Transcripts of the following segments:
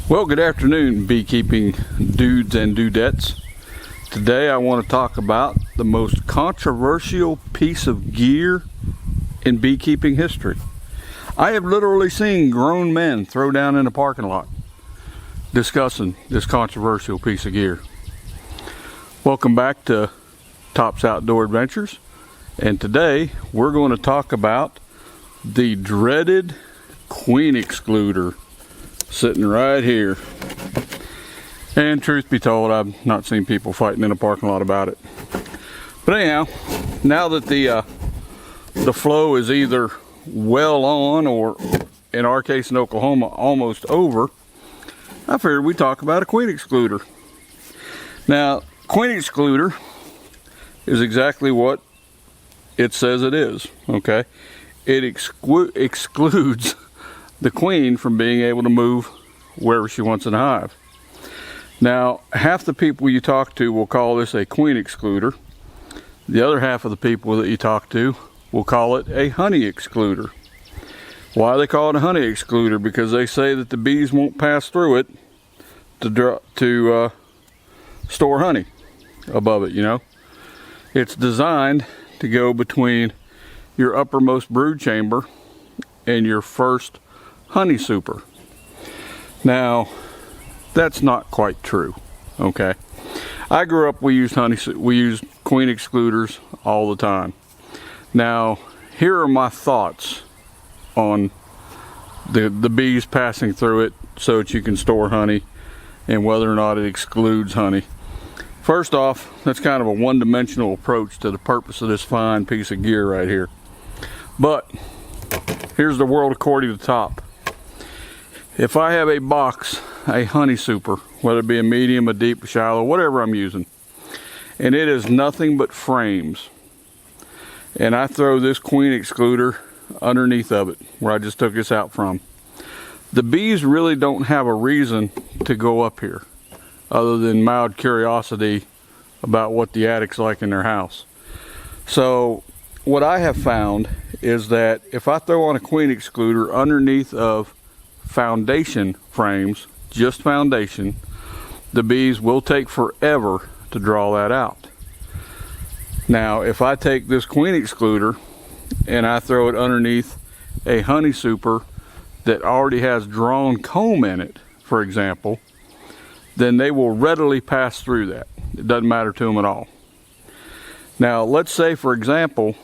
Well, good afternoon, beekeeping dudes and dudettes. Today I want to talk about the most controversial piece of gear in beekeeping history. I have literally seen grown men throw down in a parking lot discussing this controversial piece of gear. Welcome back to Top's Outdoor Adventures, and today we're going to talk about the dreaded queen excluder sitting right here. And truth be told, I've not seen people fighting in a parking lot about it. But anyhow, now that the flow is either well on, or in our case in Oklahoma, almost over, I figured we'd talk about a queen excluder. Now, queen excluder is exactly what it says it is, okay? It excludes the queen from being able to move wherever she wants in a hive. Now, half the people you talk to will call this a queen excluder. The other half of the people that you talk to will call it a honey excluder. Why they call it a honey excluder? Because they say that the bees won't pass through it to store honey above it, you know. It's designed to go between your uppermost brood chamber and your first honey super. Now, that's not quite true, okay? I grew up, we used queen excluders all the time. Now, here are my thoughts on the bees passing through it so that you can store honey and whether or not it excludes honey. First off, that's kind of a one-dimensional approach to the purpose of this fine piece of gear right here. But here's the world according to Top. If I have a box, a honey super, whether it be a medium, a deep, a shallow, whatever I'm using, and it is nothing but frames, and I throw this queen excluder underneath of it, where I just took this out from, the bees really don't have a reason to go up here, other than mild curiosity about what the attic's like in their house. So what I have found is that if I throw on a queen excluder underneath of foundation frames, just foundation, the bees will take forever to draw that out. Now, if I take this queen excluder and I throw it underneath a honey super that already has drawn comb in it, for example, then they will readily pass through that. It doesn't matter to them at all. Now, let's say, for example,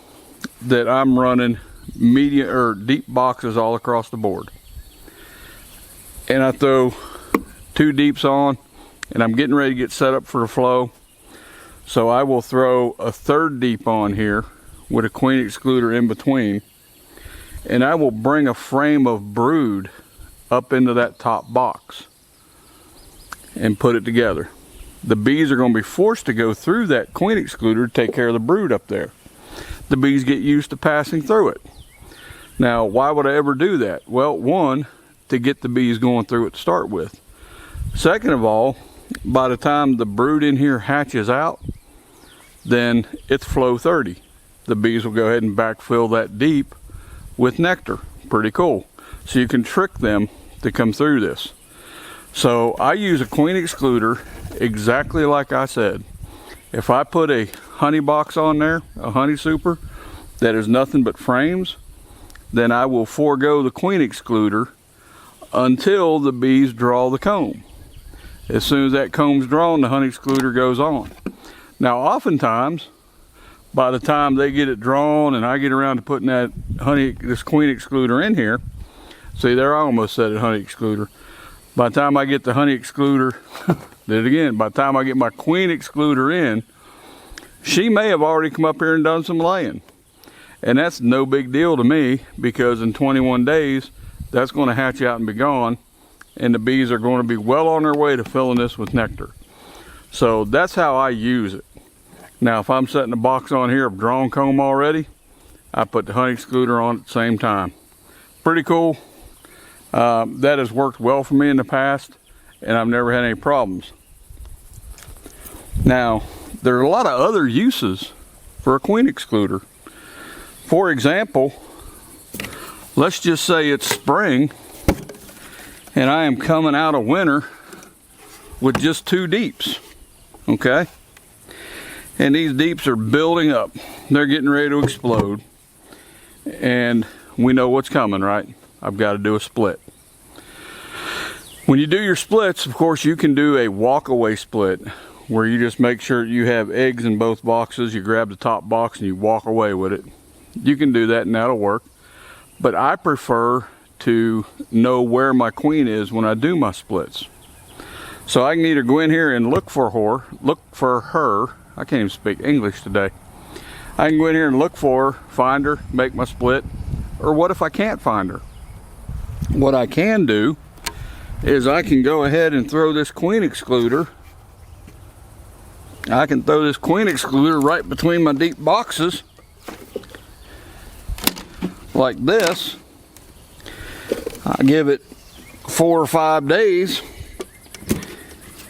that I'm running medium or deep boxes all across the board, and I throw 2 deeps on, and I'm getting ready to get set up for the flow. So I will throw a 3rd deep on here with a queen excluder in between, and I will bring a frame of brood up into that top box and put it together. The bees are going to be forced to go through that queen excluder to take care of the brood up there. The bees get used to passing through it. Now, why would I ever do that? Well, one, to get the bees going through it to start with. Second of all, by the time the brood in here hatches out, then it's flow 30. The bees will go ahead and backfill that deep with nectar. Pretty cool. So you can trick them to come through this. So I use a queen excluder exactly like I said. If I put a honey box on there, a honey super, that is nothing but frames, then I will forego the queen excluder until the bees draw the comb. As soon as that comb's drawn, the honey excluder goes on. Now, oftentimes, by the time they get it drawn and I get around to putting this queen excluder in here, see there, I almost said it, honey excluder. By the time I get the honey excluder, did it again, by the time I get my queen excluder in, she may have already come up here and done some laying. And that's no big deal to me, because in 21 days, that's going to hatch out and be gone, and the bees are going to be well on their way to filling this with nectar. So that's how I use it. Now, if I'm setting a box on here of drawn comb already, I put the honey excluder on at the same time. Pretty cool. That has worked well for me in the past, and I've never had any problems. Now, there are a lot of other uses for a queen excluder. For example, let's just say it's spring And I am coming out of winter with just 2 deeps, okay? And these deeps are building up. They're getting ready to explode. And we know what's coming, right? I've got to do a split. When you do your splits, of course, you can do a walk-away split where you just make sure you have eggs in both boxes. You grab the top box and you walk away with it. You can do that and that'll work. But I prefer to know where my queen is when I do my splits. So I can either go in here and look for her. I can't even speak English today. I can go in here and look for her, find her, make my split. Or what if I can't find her? What I can do is I can go ahead and throw this queen excluder. I can throw this queen excluder right between my deep boxes like this. I give it 4 or 5 days,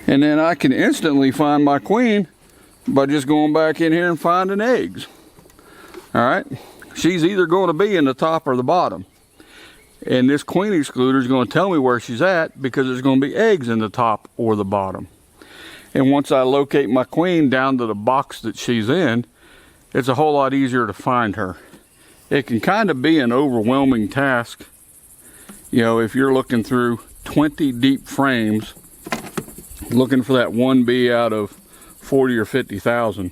and then I can instantly find my queen by just going back in here and finding eggs. All right, she's either going to be in the top or the bottom, and this queen excluder is going to tell me where she's at because there's going to be eggs in the top or the bottom. And once I locate my queen down to the box that she's in, it's a whole lot easier to find her. It can kind of be an overwhelming task, you know, if you're looking through 20 deep frames, looking for that one bee out of 40 or 50,000.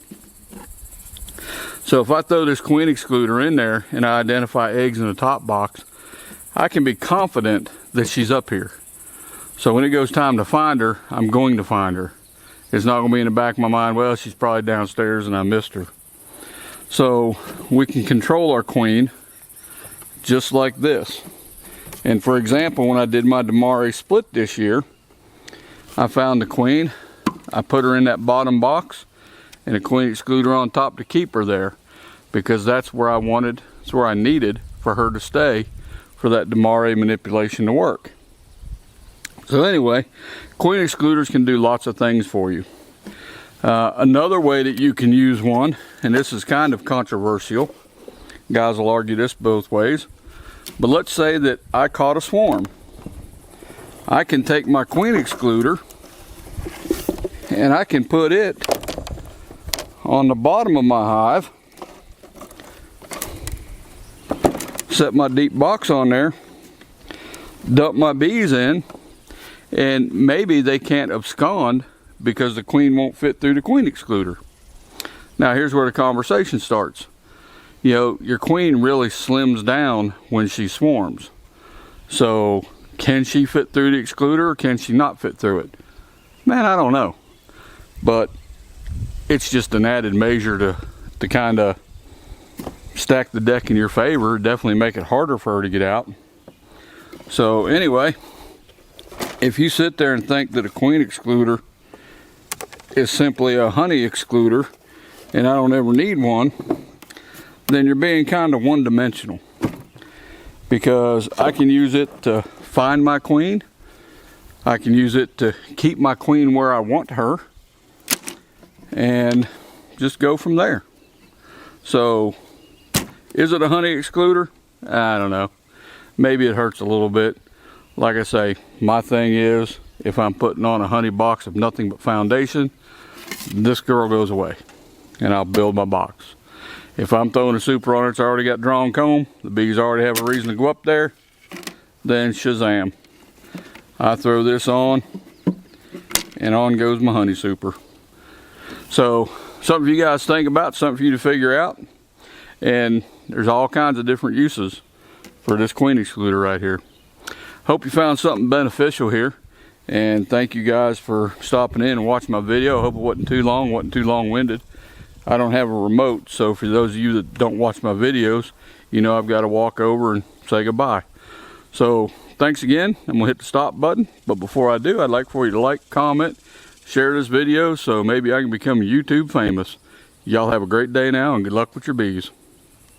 So if I throw this queen excluder in there and I identify eggs in the top box, I can be confident that she's up here. So when it goes time to find her, I'm going to find her. It's not going to be in the back of my mind, well, she's probably downstairs and I missed her. So we can control our queen just like this. And for example, when I did my Damari split this year, I found the queen, I put her in that bottom box, and a queen excluder on top to keep her there, because that's where I wanted, that's where I needed for her to stay for that Damari manipulation to work. So anyway, queen excluders can do lots of things for you. Another way that you can use one, and this is kind of controversial, guys will argue this both ways, but let's say that I caught a swarm. I can take my queen excluder and I can put it on the bottom of my hive, set my deep box on there, dump my bees in, and maybe they can't abscond because the queen won't fit through the queen excluder. Now here's where the conversation starts. You know, your queen really slims down when she swarms. So can she fit through the excluder or can she not fit through it? Man, I don't know. But it's just an added measure to kind of stack the deck in your favor, definitely make it harder for her to get out. So anyway, if you sit there and think that a queen excluder is simply a honey excluder and I don't ever need one, then you're being kind of one-dimensional, because I can use it to find my queen, I can use it to keep my queen where I want her, and just go from there. So is it a honey excluder? I don't know. Maybe it hurts a little bit. Like I say, my thing is, if I'm putting on a honey box of nothing but foundation, this girl goes away and I'll build my box. If I'm throwing a super on it, it's already got drawn comb, the bees already have a reason to go up there, then shazam. I throw this on and on goes my honey super. So something for you guys to think about, something for you to figure out. And there's all kinds of different uses for this queen excluder right here. Hope you found something beneficial here. And thank you guys for stopping in and watching my video. I hope it wasn't too long, wasn't too long-winded. I don't have a remote, so for those of you that don't watch my videos, you know I've got to walk over and say goodbye. So thanks again. I'm gonna hit the stop button, but before I do, I'd like for you to like, comment, share this video so maybe I can become YouTube famous. Y'all have a great day now and good luck with your bees.